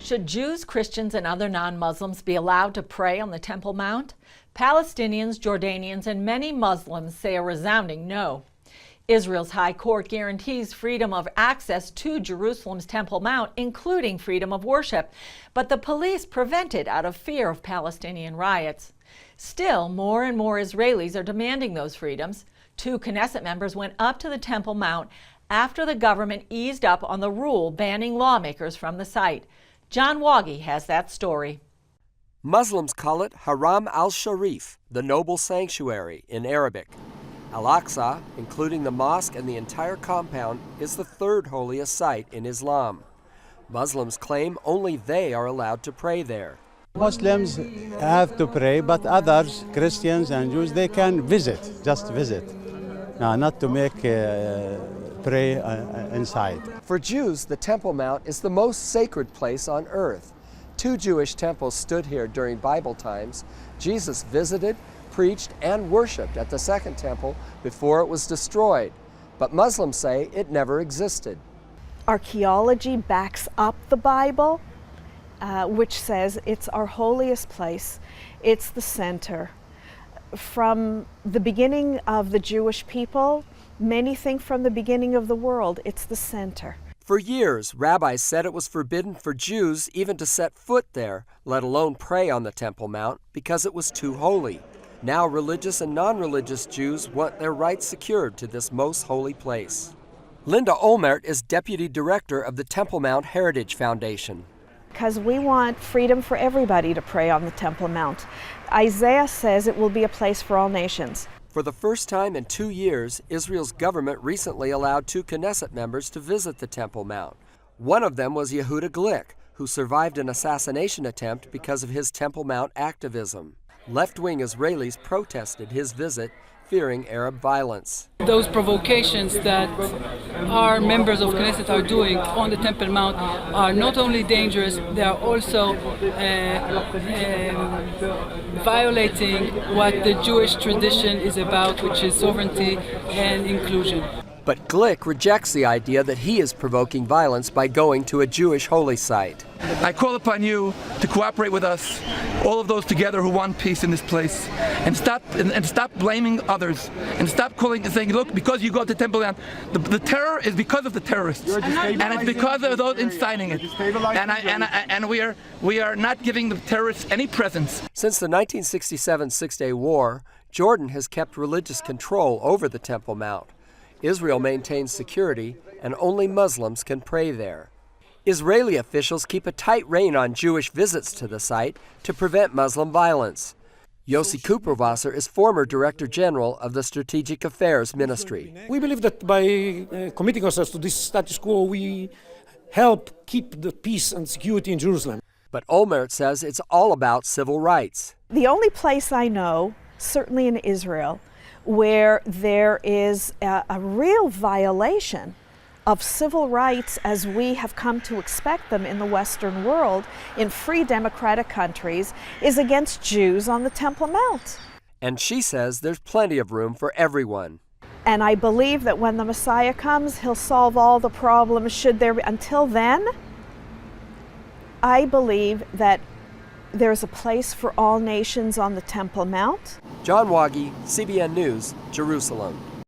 Should Jews, Christians, and other non-Muslims be allowed to pray on the Temple Mount? Palestinians, Jordanians, and many Muslims say a resounding no. Israel's High Court guarantees freedom of access to Jerusalem's Temple Mount, including freedom of worship, but the police prevent it out of fear of Palestinian riots. Still, more and more Israelis are demanding those freedoms. 2 Knesset members went up to the Temple Mount after the government eased up on the rule banning lawmakers from the site. John Waggy has that story. Muslims call it Haram al-Sharif, the noble sanctuary in Arabic. Al-Aqsa, including the mosque and the entire compound, is the 3rd holiest site in Islam. Muslims claim only they are allowed to pray there. Muslims have to pray, but others, Christians and Jews, they can visit, just visit. Not to make pray inside. For Jews, the Temple Mount is the most sacred place on earth. 2 Jewish temples stood here during Bible times. Jesus visited, preached, and worshiped at the second temple before it was destroyed. But Muslims say it never existed. Archaeology backs up the Bible, which says it's our holiest place. It's the center. From the beginning of the Jewish people, many think from the beginning of the world, it's the center. For years, rabbis said it was forbidden for Jews even to set foot there, let alone pray on the Temple Mount, because it was too holy. Now religious and non-religious Jews want their rights secured to this most holy place. Linda Olmert is Deputy Director of the Temple Mount Heritage Foundation. Because we want freedom for everybody to pray on the Temple Mount. Isaiah says it will be a place for all nations. For the first time in 2 years, Israel's government recently allowed 2 Knesset members to visit the Temple Mount. One of them was Yehuda Glick, who survived an assassination attempt because of his Temple Mount activism. Left-wing Israelis protested his visit, fearing Arab violence. Those provocations that our members of Knesset are doing on the Temple Mount are not only dangerous, they are also violating what the Jewish tradition is about, which is sovereignty and inclusion. But Glick rejects the idea that he is provoking violence by going to a Jewish holy site. I call upon you to cooperate with us, all of those together who want peace in this place, and stop blaming others, and stop calling and saying, look, because you go to Temple Mount, the terror is because of the terrorists, and it's because of those inciting it. And we are not giving the terrorists any presence. Since the 1967 Six-Day War, Jordan has kept religious control over the Temple Mount. Israel maintains security, and only Muslims can pray there. Israeli officials keep a tight rein on Jewish visits to the site to prevent Muslim violence. Yossi Kuperwasser is former Director General of the Strategic Affairs Ministry. We believe that by committing ourselves to this status quo, we help keep the peace and security in Jerusalem. But Olmert says it's all about civil rights. The only place I know, certainly in Israel, where there is a real violation of civil rights as we have come to expect them in the Western world, in free democratic countries, is against Jews on the Temple Mount. And she says there's plenty of room for everyone. And I believe that when the Messiah comes, he'll solve all the problems. Should there be, until then, I believe that there's a place for all nations on the Temple Mount. John Waggy, CBN News, Jerusalem.